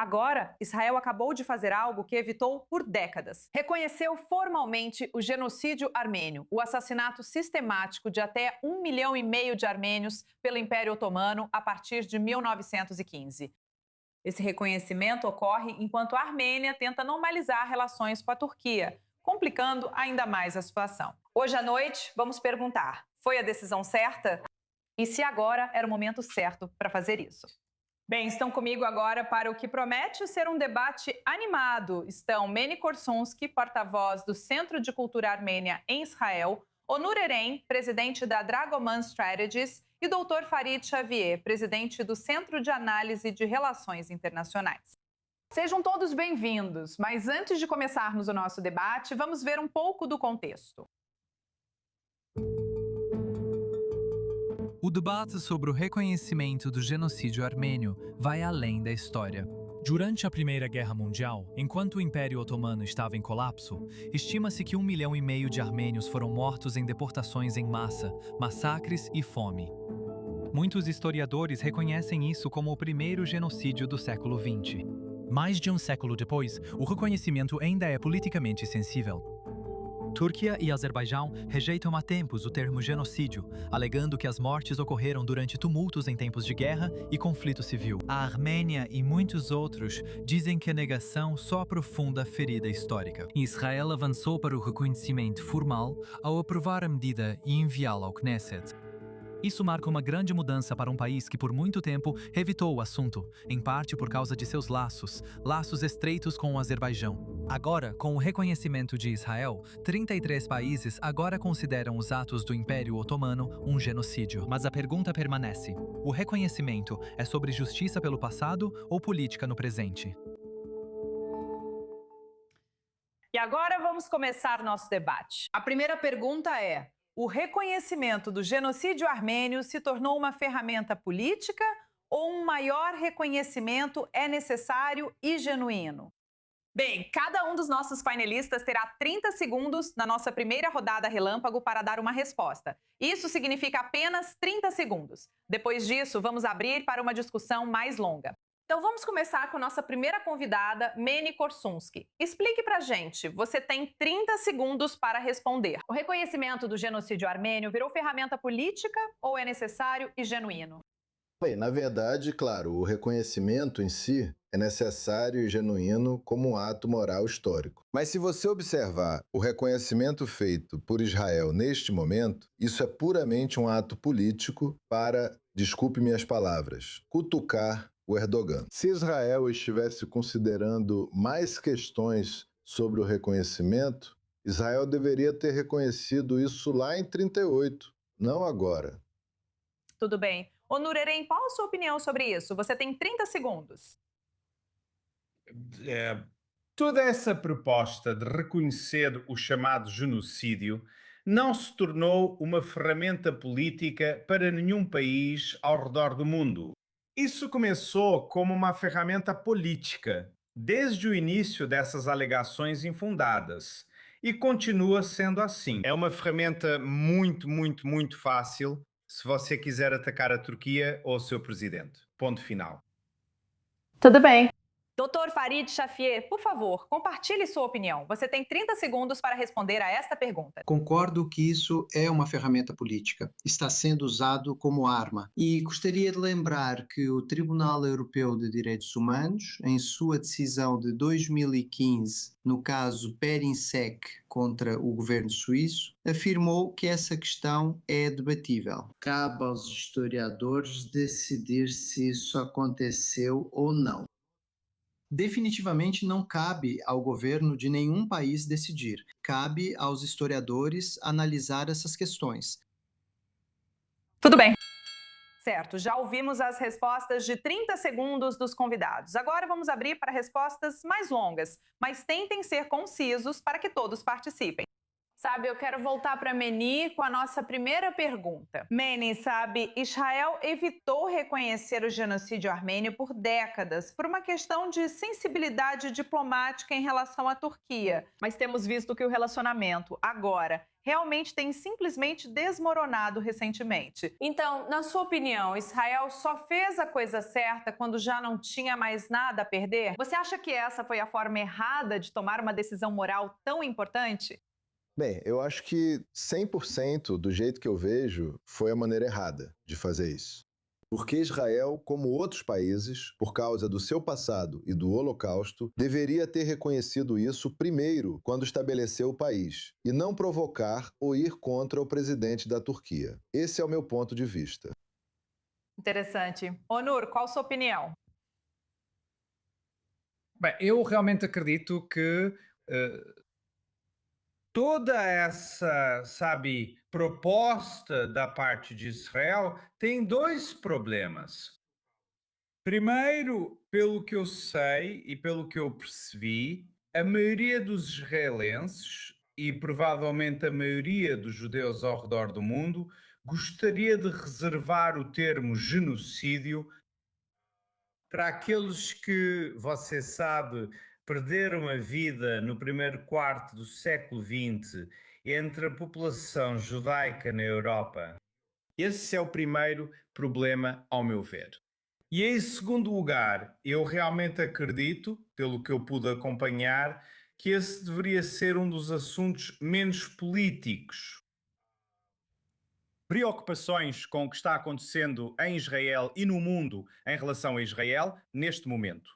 Agora, Israel acabou de fazer algo que evitou por décadas. Reconheceu formalmente o genocídio armênio, o assassinato sistemático de até 1,5 milhão de armênios pelo Império Otomano a partir de 1915. Esse reconhecimento ocorre enquanto a Armênia tenta normalizar relações com a Turquia, complicando ainda mais a situação. Hoje à noite, vamos perguntar: foi a decisão certa? E se agora era o momento certo para fazer isso? Bem, estão comigo agora para o que promete ser um debate animado. Estão Meni Korsunski, porta-voz do Centro de Cultura Armênia em Israel, Onur Eren, presidente da Dragoman Strategies, e Dr. Farid Xavier, presidente do Centro de Análise de Relações Internacionais. Sejam todos bem-vindos, mas antes de começarmos o nosso debate, vamos ver um pouco do contexto. O debate sobre o reconhecimento do genocídio armênio vai além da história. Durante a Primeira Guerra Mundial, enquanto o Império Otomano estava em colapso, estima-se que 1,5 milhão de armênios foram mortos em deportações em massa, massacres e fome. Muitos historiadores reconhecem isso como o primeiro genocídio do século XX. Mais de um século depois, o reconhecimento ainda é politicamente sensível. Turquia e Azerbaijão rejeitam há tempos o termo genocídio, alegando que as mortes ocorreram durante tumultos em tempos de guerra e conflito civil. A Armênia e muitos outros dizem que a negação só aprofunda a ferida histórica. Israel avançou para o reconhecimento formal ao aprovar a medida e enviá-la ao Knesset. Isso marca uma grande mudança para um país que por muito tempo evitou o assunto, em parte por causa de seus laços estreitos com o Azerbaijão. Agora, com o reconhecimento de Israel, 33 países agora consideram os atos do Império Otomano um genocídio. Mas a pergunta permanece: o reconhecimento é sobre justiça pelo passado ou política no presente? E agora vamos começar nosso debate. A primeira pergunta é: o reconhecimento do genocídio armênio se tornou uma ferramenta política ou um maior reconhecimento é necessário e genuíno? Bem, cada um dos nossos painelistas terá 30 segundos na nossa primeira rodada relâmpago para dar uma resposta. Isso significa apenas 30 segundos. Depois disso, vamos abrir para uma discussão mais longa. Então vamos começar com a nossa primeira convidada, Meni Korsunski. Explique pra gente, você tem 30 segundos para responder. O reconhecimento do genocídio armênio virou ferramenta política ou é necessário e genuíno? Bem, na verdade, claro, o reconhecimento em si é necessário e genuíno como um ato moral histórico. Mas se você observar o reconhecimento feito por Israel neste momento, isso é puramente um ato político para, desculpe minhas palavras, cutucar o Erdogan. Se Israel estivesse considerando mais questões sobre o reconhecimento, Israel deveria ter reconhecido isso lá em 1938, não agora. Tudo bem. Onur Eren, qual a sua opinião sobre isso? Você tem 30 segundos. Toda essa proposta de reconhecer o chamado genocídio não se tornou uma ferramenta política para nenhum país ao redor do mundo. Isso começou como uma ferramenta política, desde o início dessas alegações infundadas, e continua sendo assim. É uma ferramenta muito fácil se você quiser atacar a Turquia ou o seu presidente. Ponto final. Tudo bem. Dr. Farid Xavier, por favor, compartilhe sua opinião. Você tem 30 segundos para responder a esta pergunta. Concordo que isso é uma ferramenta política. Está sendo usado como arma. E gostaria de lembrar que o Tribunal Europeu de Direitos Humanos, em sua decisão de 2015, no caso Perinsec contra o governo suíço, afirmou que essa questão é debatível. Cabe aos historiadores decidir se isso aconteceu ou não. Definitivamente não cabe ao governo de nenhum país decidir. Cabe aos historiadores analisar essas questões. Tudo bem. Certo, já ouvimos as respostas de 30 segundos dos convidados. Agora vamos abrir para respostas mais longas, mas tentem ser concisos para que todos participem. Sabe, eu quero voltar para Meni com a nossa primeira pergunta. Meni, sabe, Israel evitou reconhecer o genocídio armênio por décadas, por uma questão de sensibilidade diplomática em relação à Turquia. Mas temos visto que o relacionamento agora realmente tem simplesmente desmoronado recentemente. Então, na sua opinião, Israel só fez a coisa certa quando já não tinha mais nada a perder? Você acha que essa foi a forma errada de tomar uma decisão moral tão importante? Bem, eu acho que 100% do jeito que eu vejo foi a maneira errada de fazer isso. Porque Israel, como outros países, por causa do seu passado e do Holocausto, deveria ter reconhecido isso primeiro quando estabeleceu o país, e não provocar ou ir contra o presidente da Turquia. Esse é o meu ponto de vista. Interessante. Onur, qual a sua opinião? Bem, eu realmente acredito que toda essa, sabe, proposta da parte de Israel tem dois problemas. Primeiro, pelo que eu sei e pelo que eu percebi, a maioria dos israelenses e provavelmente a maioria dos judeus ao redor do mundo gostaria de reservar o termo genocídio para aqueles que, você sabe, perderam a vida no primeiro quarto do século XX entre a população judaica na Europa. Esse é o primeiro problema, ao meu ver. E em segundo lugar, eu realmente acredito, pelo que eu pude acompanhar, que esse deveria ser um dos assuntos menos políticos. Preocupações com o que está acontecendo em Israel e no mundo em relação a Israel neste momento.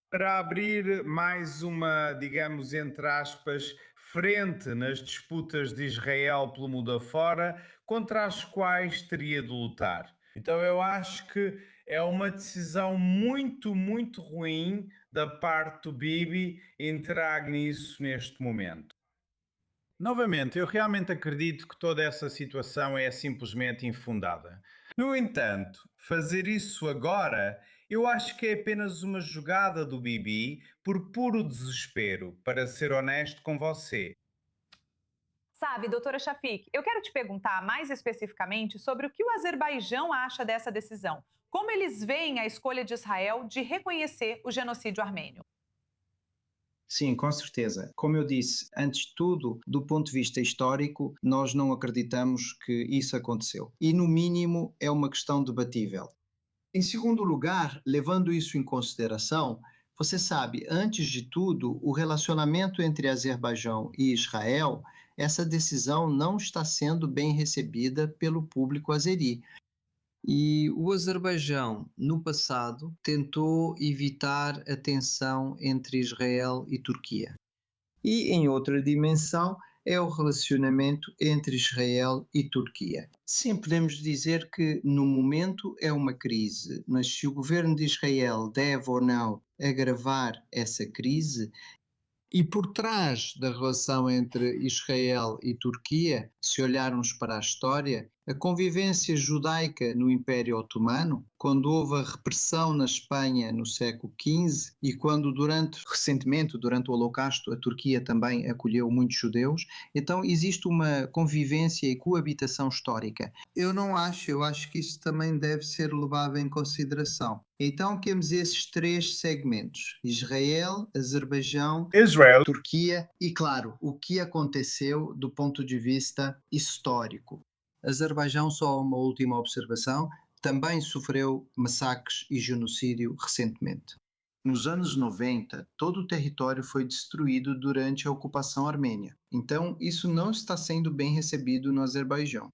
Para abrir mais uma, digamos, entre aspas, frente nas disputas de Israel pelo mundo afora, contra as quais teria de lutar. Então eu acho que é uma decisão muito, muito ruim da parte do Bibi entrar nisso neste momento. Novamente, eu realmente acredito que toda essa situação é simplesmente infundada. No entanto, fazer isso agora, eu acho que é apenas uma jogada do Bibi por puro desespero, para ser honesto com você. Sabe, doutora Shafik, eu quero te perguntar mais especificamente sobre o que o Azerbaijão acha dessa decisão. Como eles veem a escolha de Israel de reconhecer o genocídio armênio? Sim, com certeza. Como eu disse, antes de tudo, do ponto de vista histórico, nós não acreditamos que isso aconteceu. E, no mínimo, é uma questão debatível. Em segundo lugar, levando isso em consideração, você sabe, antes de tudo, o relacionamento entre Azerbaijão e Israel, essa decisão não está sendo bem recebida pelo público azeri. E o Azerbaijão, no passado, tentou evitar a tensão entre Israel e Turquia. E, em outra dimensão, é o relacionamento entre Israel e Turquia. Sim, podemos dizer que, no momento, é uma crise, mas se o governo de Israel deve ou não agravar essa crise, e por trás da relação entre Israel e Turquia, se olharmos para a história, a convivência judaica no Império Otomano, quando houve a repressão na Espanha no século XV e quando recentemente, durante o Holocausto, a Turquia também acolheu muitos judeus, então existe uma convivência e coabitação histórica. Eu acho que isso também deve ser levado em consideração. Então temos esses três segmentos: Israel, Azerbaijão, Turquia e, claro, o que aconteceu do ponto de vista histórico. Azerbaijão, só uma última observação, também sofreu massacres e genocídio recentemente. Nos anos 90, todo o território foi destruído durante a ocupação armênia. Então, isso não está sendo bem recebido no Azerbaijão.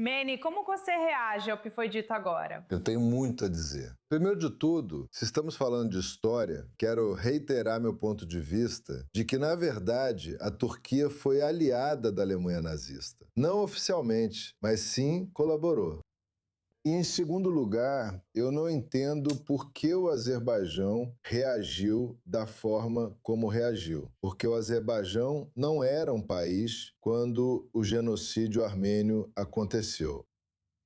Meni, como você reage ao que foi dito agora? Eu tenho muito a dizer. Primeiro de tudo, se estamos falando de história, quero reiterar meu ponto de vista de que, na verdade, a Turquia foi aliada da Alemanha nazista. Não oficialmente, mas sim colaborou. E, em segundo lugar, eu não entendo por que o Azerbaijão reagiu da forma como reagiu. Porque o Azerbaijão não era um país quando o genocídio armênio aconteceu.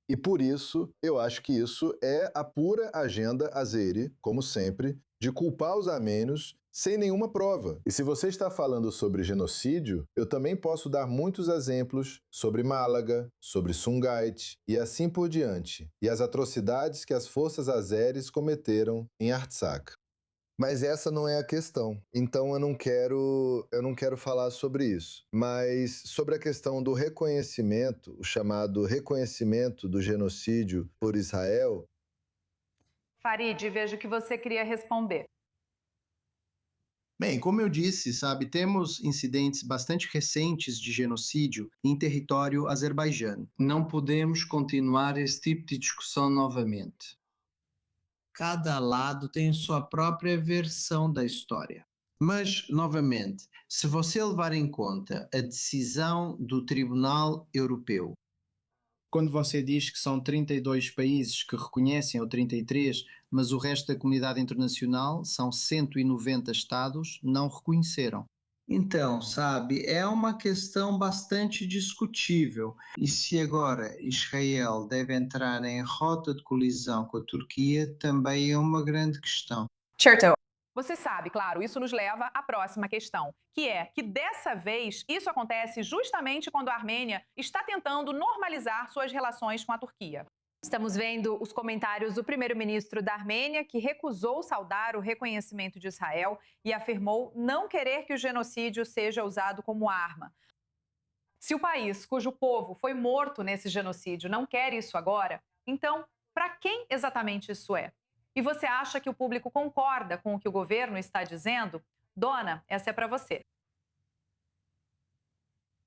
E por isso, eu acho que isso é a pura agenda azeri, como sempre, de culpar os armênios sem nenhuma prova. E se você está falando sobre genocídio, eu também posso dar muitos exemplos sobre Málaga, sobre Sumgait e assim por diante, e as atrocidades que as forças azeres cometeram em Artsakh. Mas essa não é a questão. Então eu não quero falar sobre isso. Mas sobre a questão do reconhecimento, o chamado reconhecimento do genocídio por Israel. Farid, vejo que você queria responder. Bem, como eu disse, sabe, temos incidentes bastante recentes de genocídio em território azerbaijano. Não podemos continuar esse tipo de discussão novamente. Cada lado tem sua própria versão da história. Mas, novamente, se você levar em conta a decisão do Tribunal Europeu, quando você diz que são 32 países que reconhecem, ou 33, mas o resto da comunidade internacional, são 190 Estados, não reconheceram. Então, sabe, é uma questão bastante discutível. E se agora Israel deve entrar em rota de colisão com a Turquia, também é uma grande questão. Certo. Você sabe, claro, isso nos leva à próxima questão, que é que dessa vez isso acontece justamente quando a Armênia está tentando normalizar suas relações com a Turquia. Estamos vendo os comentários do primeiro-ministro da Armênia, que recusou saudar o reconhecimento de Israel e afirmou não querer que o genocídio seja usado como arma. Se o país cujo povo foi morto nesse genocídio não quer isso agora, então, para quem exatamente isso é? E você acha que o público concorda com o que o governo está dizendo? Dona, essa é para você.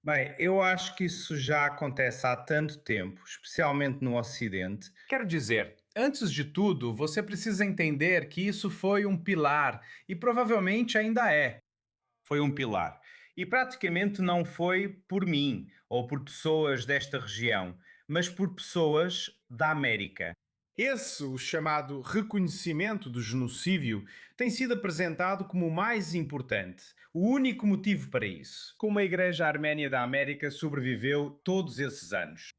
Bem, eu acho que isso já acontece há tanto tempo, especialmente no Ocidente. Quero dizer, antes de tudo, você precisa entender que isso foi um pilar e provavelmente ainda é. Foi um pilar. E praticamente não foi por mim ou por pessoas desta região, mas por pessoas da América. Esse, o chamado reconhecimento do genocídio, tem sido apresentado como o mais importante, o único motivo para isso. Como a Igreja Arménia da América sobreviveu todos esses anos.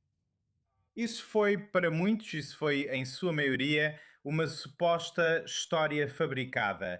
Isso foi, para muitos, isso foi, em sua maioria, uma suposta história fabricada.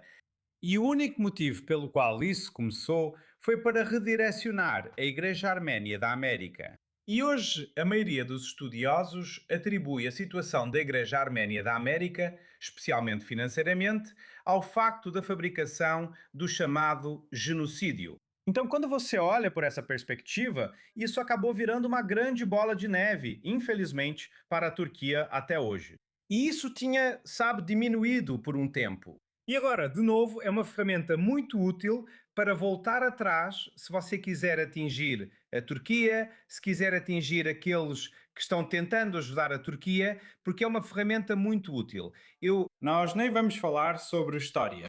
E o único motivo pelo qual isso começou foi para redirecionar a Igreja Arménia da América. E hoje, a maioria dos estudiosos atribui a situação da Igreja Arménia da América, especialmente financeiramente, ao facto da fabricação do chamado genocídio. Então, quando você olha por essa perspectiva, isso acabou virando uma grande bola de neve, infelizmente, para a Turquia até hoje. E isso tinha, sabe, diminuído por um tempo. E agora, de novo, é uma ferramenta muito útil para voltar atrás, se você quiser atingir a Turquia, se quiser atingir aqueles que estão tentando ajudar a Turquia, porque é uma ferramenta muito útil. Nós nem vamos falar sobre história.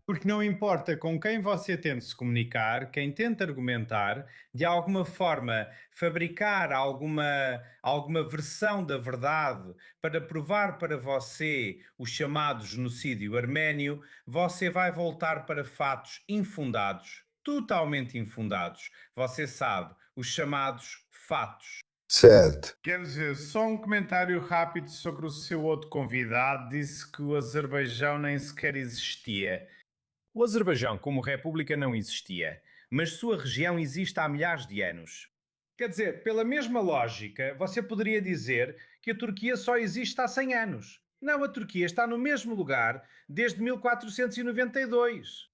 Porque não importa com quem você tente se comunicar, quem tenta argumentar, de alguma forma fabricar alguma versão da verdade para provar para você o chamado genocídio arménio, você vai voltar para fatos infundados, totalmente infundados. Você sabe, os chamados fatos. Certo. Quer dizer, só um comentário rápido sobre o seu outro convidado. Disse que o Azerbaijão nem sequer existia. O Azerbaijão como república não existia, mas sua região existe há milhares de anos. Quer dizer, pela mesma lógica, você poderia dizer que a Turquia só existe há 100 anos. Não, a Turquia está no mesmo lugar desde 1492.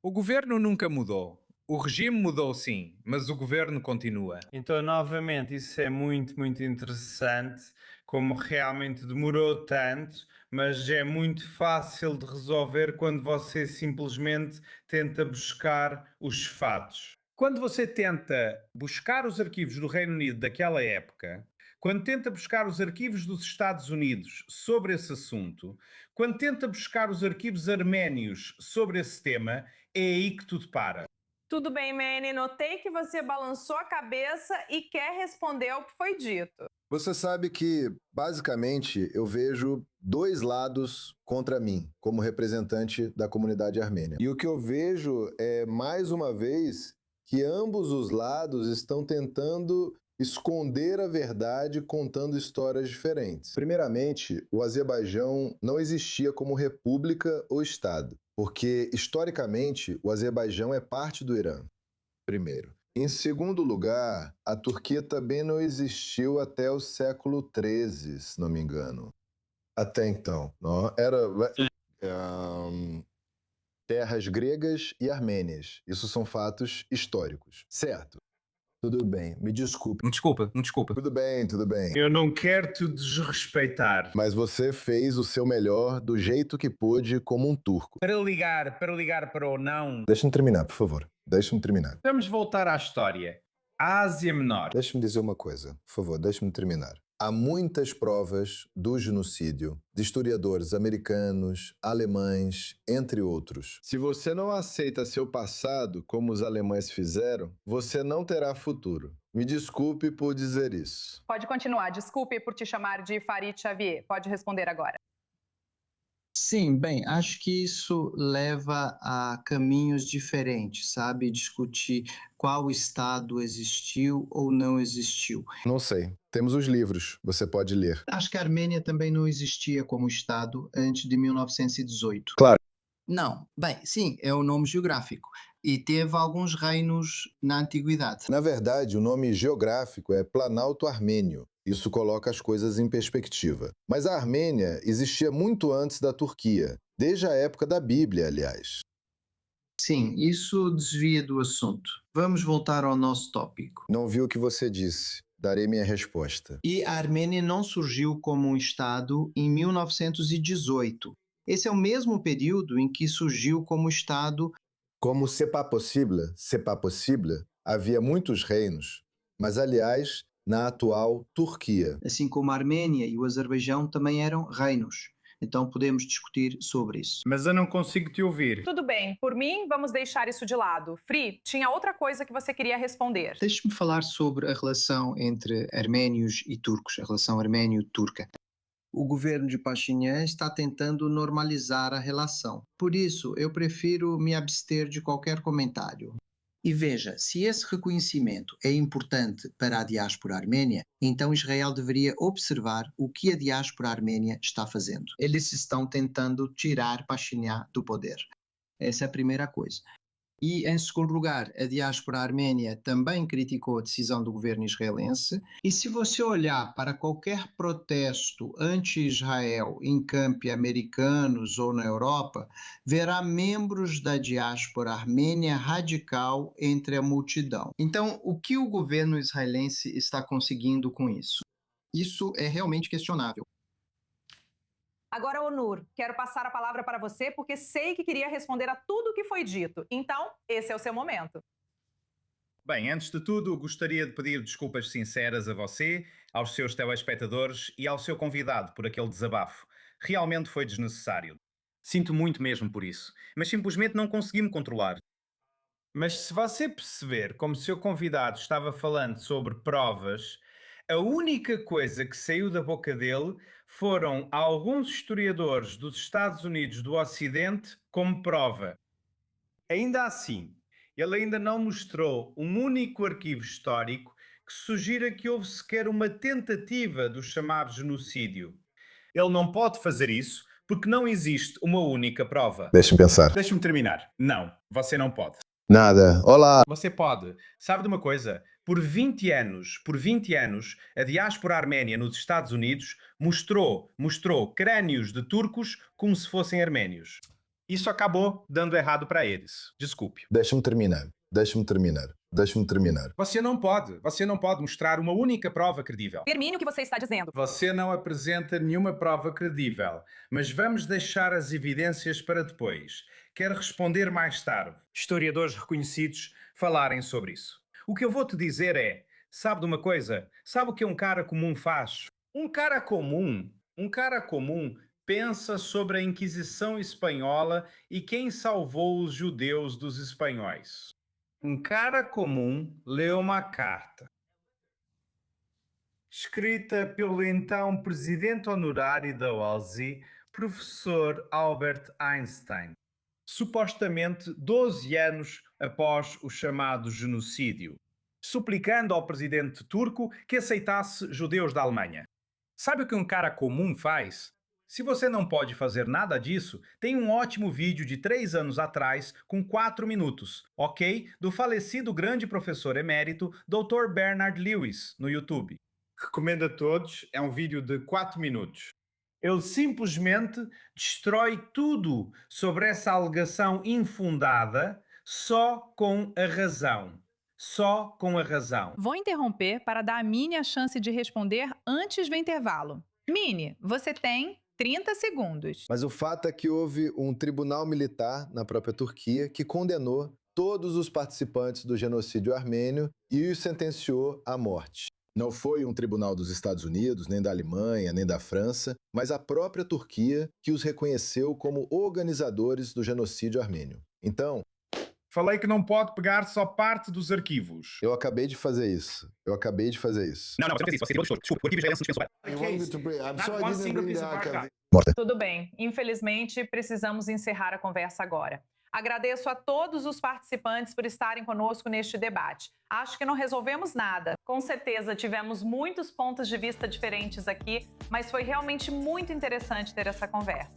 O governo nunca mudou. O regime mudou sim, mas o governo continua. Então, novamente, isso é muito, muito interessante, como realmente demorou tanto, mas é muito fácil de resolver quando você simplesmente tenta buscar os fatos. Quando você tenta buscar os arquivos do Reino Unido daquela época, quando tenta buscar os arquivos dos Estados Unidos sobre esse assunto, quando tenta buscar os arquivos arménios sobre esse tema, é aí que tudo para. Tudo bem, Manny. Notei que você balançou a cabeça e quer responder ao que foi dito. Você sabe que, basicamente, eu vejo dois lados contra mim, como representante da comunidade armênia. E o que eu vejo é, mais uma vez, que ambos os lados estão tentando esconder a verdade contando histórias diferentes. Primeiramente, o Azerbaijão não existia como república ou Estado, porque, historicamente, o Azerbaijão é parte do Irã, primeiro. Em segundo lugar, a Turquia também não existiu até o século XIII, se não me engano. Até então. Não, era... terras gregas e armênias. Isso são fatos históricos, certo? Tudo bem, me desculpe. Desculpa. Tudo bem, tudo bem. Eu não quero te desrespeitar. Mas você fez o seu melhor do jeito que pôde como um turco. Para ligar para o não, Deixa-me terminar, por favor. Deixa-me terminar. vamos voltar à história. A Ásia Menor. Deixa-me dizer uma coisa, por favor, deixa-me terminar. Há muitas provas do genocídio de historiadores americanos, alemães, entre outros. Se você não aceita seu passado como os alemães fizeram, você não terá futuro. Me desculpe por dizer isso. Pode continuar. Desculpe por te chamar de Farid Xavier. Pode responder agora. Sim, bem, acho que isso leva a caminhos diferentes, sabe? Discutir qual Estado existiu ou não existiu. Não sei. Temos os livros, você pode ler. Acho que a Armênia também não existia como Estado antes de 1918. Claro. Não, bem, sim, é o nome geográfico. E teve alguns reinos na antiguidade. Na verdade, o nome geográfico é Planalto Armênio. Isso coloca as coisas em perspectiva. Mas a Armênia existia muito antes da Turquia, desde a época da Bíblia, aliás. Sim, isso desvia do assunto. Vamos voltar ao nosso tópico. Não vi o que você disse. Darei minha resposta. E a Armênia não surgiu como um Estado em 1918. Esse é o mesmo período em que surgiu como Estado. Como c'est pas possible, havia muitos reinos, mas, aliás, na atual Turquia. Assim como a Armênia e o Azerbaijão também eram reinos. Então podemos discutir sobre isso. Mas eu não consigo te ouvir. Tudo bem. Por mim, vamos deixar isso de lado. Fri, tinha outra coisa que você queria responder. Deixe-me falar sobre a relação entre arménios e turcos, a relação armênio-turca. O governo de Pashinyan está tentando normalizar a relação. Por isso, eu prefiro me abster de qualquer comentário. E veja, se esse reconhecimento é importante para a diáspora armênia, então Israel deveria observar o que a diáspora armênia está fazendo. Eles estão tentando tirar Pashinyan do poder. Essa é a primeira coisa. E, em segundo lugar, a diáspora armênia também criticou a decisão do governo israelense. E se você olhar para qualquer protesto anti-Israel em campi americanos ou na Europa, verá membros da diáspora armênia radical entre a multidão. Então, o que o governo israelense está conseguindo com isso? Isso é realmente questionável. Agora, Onur, quero passar a palavra para você porque sei que queria responder a tudo o que foi dito. Então, esse é o seu momento. Bem, antes de tudo, gostaria de pedir desculpas sinceras a você, aos seus telespectadores e ao seu convidado por aquele desabafo. Realmente foi desnecessário. Sinto muito mesmo por isso, mas simplesmente não consegui me controlar. Mas se você perceber como seu convidado estava falando sobre provas, a única coisa que saiu da boca dele foram alguns historiadores dos Estados Unidos do Ocidente como prova. Ainda assim, ele ainda não mostrou um único arquivo histórico que sugira que houve sequer uma tentativa do chamado genocídio. Ele não pode fazer isso porque não existe uma única prova. Deixa-me pensar. Deixa-me terminar. Não, você não pode. Nada. Olá. Você pode. Sabe de uma coisa? Por 20 anos, a diáspora arménia nos Estados Unidos mostrou crânios de turcos como se fossem arménios. Isso acabou dando errado para eles. Desculpe. Deixa-me terminar. Você não pode mostrar uma única prova credível. Termine o que você está dizendo. Você não apresenta nenhuma prova credível, mas vamos deixar as evidências para depois. Quero responder mais tarde. Historiadores reconhecidos falarem sobre isso. O que eu vou te dizer é, sabe de uma coisa? Sabe o que um cara comum faz? Um cara comum pensa sobre a Inquisição Espanhola e quem salvou os judeus dos espanhóis. Um cara comum lê uma carta escrita pelo então presidente honorário da OSI, professor Albert Einstein, supostamente 12 anos após o chamado genocídio, suplicando ao presidente turco que aceitasse judeus da Alemanha. Sabe o que um cara comum faz? Se você não pode fazer nada disso, tem um ótimo vídeo de 3 anos atrás com 4 minutos, ok? Do falecido grande professor emérito Dr. Bernard Lewis no YouTube. Recomendo a todos, é um vídeo de 4 minutos. Ele simplesmente destrói tudo sobre essa alegação infundada só com a razão. Só com a razão. Vou interromper para dar a Mini a chance de responder antes do intervalo. Mini, você tem 30 segundos. Mas o fato é que houve um tribunal militar na própria Turquia que condenou todos os participantes do genocídio armênio e os sentenciou à morte. Não foi um tribunal dos Estados Unidos, nem da Alemanha, nem da França, mas a própria Turquia que os reconheceu como organizadores do genocídio armênio. Então, falei que não pode pegar só parte dos arquivos. eu acabei de fazer isso. Não, você não fez isso. Você tirou do estouro. Desculpa, o arquivo de Israel Morta. Tudo bem. Infelizmente, precisamos encerrar a conversa agora. Agradeço a todos os participantes por estarem conosco neste debate. Acho que não resolvemos nada. Com certeza, tivemos muitos pontos de vista diferentes aqui, mas foi realmente muito interessante ter essa conversa.